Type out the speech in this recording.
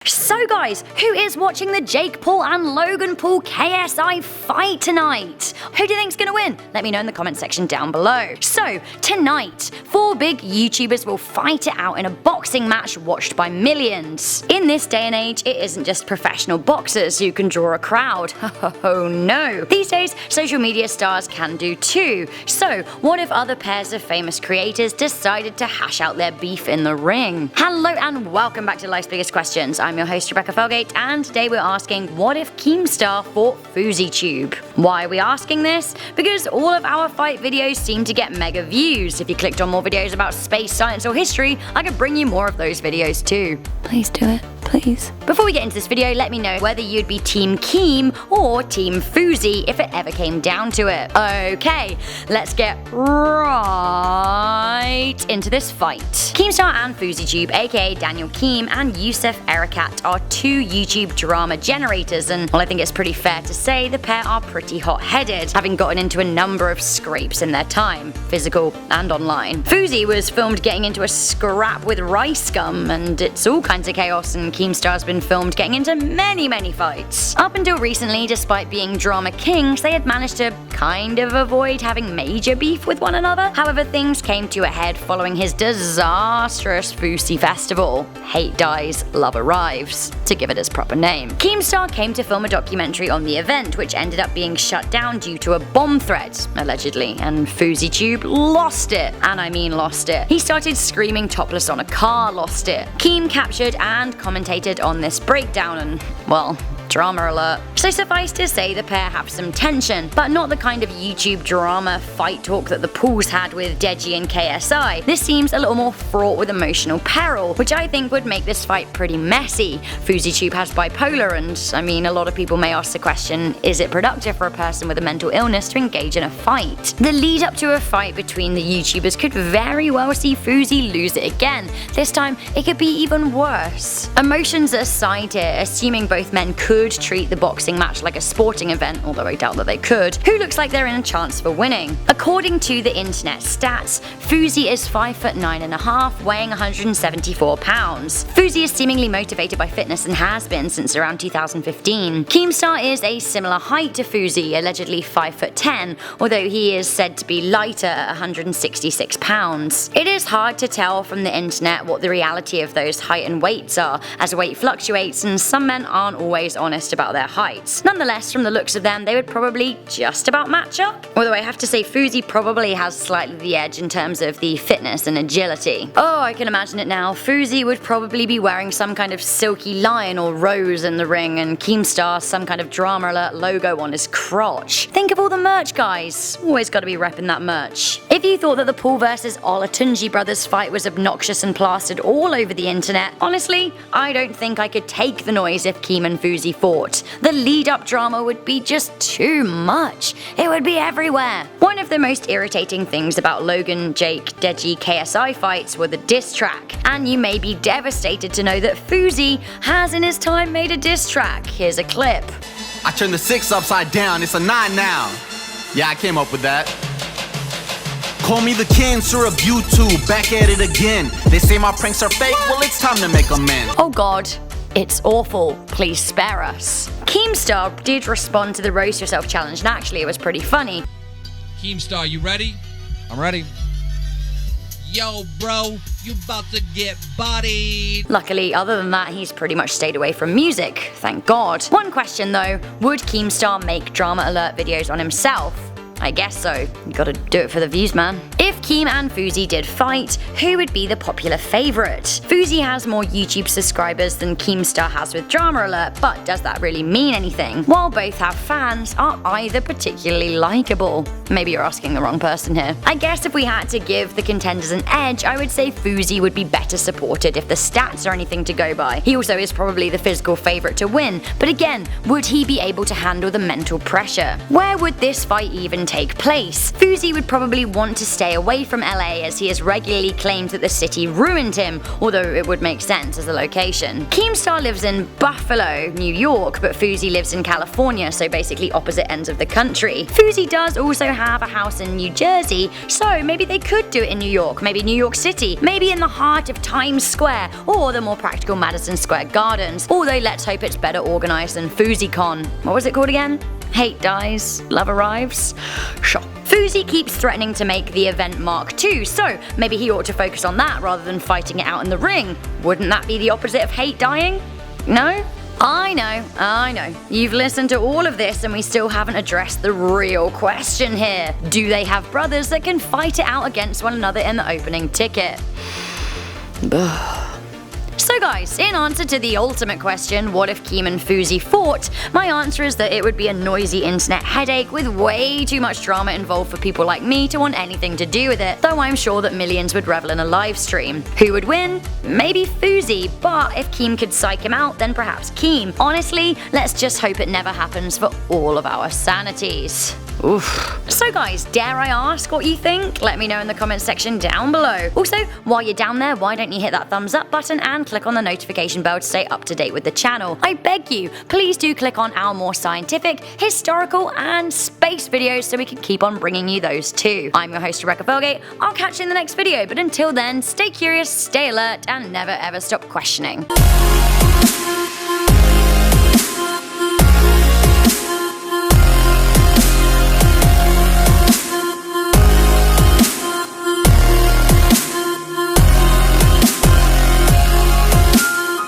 So guys, who is watching the Jake Paul and Logan Paul KSI fight tonight? Who do you think's gonna win? Let me know in the comment section down below. So, tonight, 4 big YouTubers will fight it out in a boxing match watched by millions. In this day and age, it isn't just professional boxers who can draw a crowd. Oh no. These days, social media stars can do too. So, what if other pairs of famous creators decided to hash out their beef in the ring? Hello and welcome back to Life's Biggest Questions. I'm your host Rebecca Felgate, and today we're asking, what if Keemstar fought FouseyTube? Why are we asking this? Because all of our fight videos seem to get mega views. If you clicked on more videos about space, science or history, I could bring you more of those videos too. Please do it. Please. Before we get into this video, let me know whether you'd be Team Keem or Team Fousey if it ever came down to it. Okay, let's get right into this fight. Keemstar and FouseyTube, aka Daniel Keem and Yusuf Erakat, are 2 YouTube drama generators, and well, I think it's pretty fair to say the pair are pretty hot-headed, having gotten into a number of scrapes in their time, physical and online. Fousey was filmed getting into a scrap with rice gum, and it's all kinds of chaos, and Keemstar's been filmed getting into many fights. Up until recently, despite being drama kings, they had managed to kind of avoid having major beef with one another. However, things came to a head following his disastrous Fousey festival. Hate dies, love arrives, to give it its proper name. Keemstar came to film a documentary on the event, which ended up being shut down due to a bomb threat, allegedly, and FouseyTube lost it. And I mean lost it. He started screaming topless on a car, lost it. Keem captured and commentated on this breakdown and, well, drama alert. So suffice to say the pair have some tension, but not the kind of YouTube drama fight talk that the Pauls had with Deji and KSI. This seems a little more fraught with emotional peril, which I think would make this fight pretty messy. FouseyTube has bipolar, and I mean, a lot of people may ask the question, is it productive for a person with a mental illness to engage in a fight? The lead up to a fight between the YouTubers could very well see Fousey lose it again. This time, it could be even worse. Emotions aside here, assuming both men could treat the boxing match like a sporting event, although I doubt that they could, who looks like they're in a chance for winning? According to the internet stats, Fousey is 5'9½", weighing 174 pounds. Fousey is seemingly motivated by fitness and has been since around 2015. Keemstar is a similar height to Fousey, allegedly 5'10", although he is said to be lighter at 166 pounds. It is hard to tell from the internet what the reality of those height and weights are, as weight fluctuates and some men aren't always honest about their heights. Nonetheless, from the looks of them, they would probably just about match up. Although I have to say Fousey probably has slightly the edge in terms of the fitness and agility. Oh, I can imagine it now. Fousey would probably be wearing some kind of silky lion or rose in the ring, and Keemstar some kind of drama alert logo on his crotch. Think of all the merch, guys. Always gotta be repping that merch. If you thought that the Paul vs Olatunji brothers fight was obnoxious and plastered all over the internet, honestly, I don't think I could take the noise if Keem and Fousey fought. The lead-up drama would be just too much. It would be everywhere. One of the most irritating things about Logan, Jake, Deji, KSI fights were the diss track. And you may be devastated to know that Fousey has in his time made a diss track. Here's a clip. I turned the 6 upside down, it's a 9 now. Yeah, I came up with that. Call me the cancer of YouTube, back at it again. They say my pranks are fake, well it's time to make amends. Oh god. It's awful, please spare us. Keemstar did respond to the roast yourself challenge, and actually it was pretty funny. Keemstar, you ready? I'm ready. Yo, bro, you about to get bodied. Luckily, other than that, he's pretty much stayed away from music, thank god. One question though, would Keemstar make drama alert videos on himself? I guess so. You gotta do it for the views, man. If Keem and Fousey did fight, who would be the popular favorite? Fousey has more YouTube subscribers than Keemstar has with Drama Alert, but does that really mean anything? While both have fans, are either particularly likable? Maybe you're asking the wrong person here. I guess if we had to give the contenders an edge, I would say Fousey would be better supported if the stats are anything to go by. He also is probably the physical favorite to win, but again, would he be able to handle the mental pressure? Where would this fight even take place? Fousey would probably want to stay away from LA as he has regularly claimed that the city ruined him, although it would make sense as a location. Keemstar lives in Buffalo, New York, but Fousey lives in California, so basically opposite ends of the country. Fousey does also have a house in New Jersey, so maybe they could do it in New York, maybe New York City, maybe in the heart of Times Square, or the more practical Madison Square Gardens, although let's hope it's better organized than FouseyCon. What was it called again? Hate dies, love arrives? Sure. Fousey keeps threatening to make the event Mark II, so maybe he ought to focus on that rather than fighting it out in the ring. Wouldn't that be the opposite of hate dying? No? I know. You've listened to all of this and we still haven't addressed the real question here. Do they have brothers that can fight it out against one another in the opening ticket? So guys, in answer to the ultimate question, what if Keem and Fousey fought, my answer is that it would be a noisy internet headache with way too much drama involved for people like me to want anything to do with it, though I'm sure that millions would revel in a live stream. Who would win? Maybe Fousey, but if Keem could psych him out, then perhaps Keem. Honestly, let's just hope it never happens for all of our sanities. Oof. So guys, dare I ask what you think? Let me know in the comments section down below. Also, while you're down there, why don't you hit that thumbs up button and click on the notification bell to stay up to date with the channel. I beg you, please do click on our more scientific, historical, and space videos so we can keep on bringing you those too. I'm your host Rebecca Felgate. I'll catch you in the next video, but until then, stay curious, stay alert, and never ever stop questioning.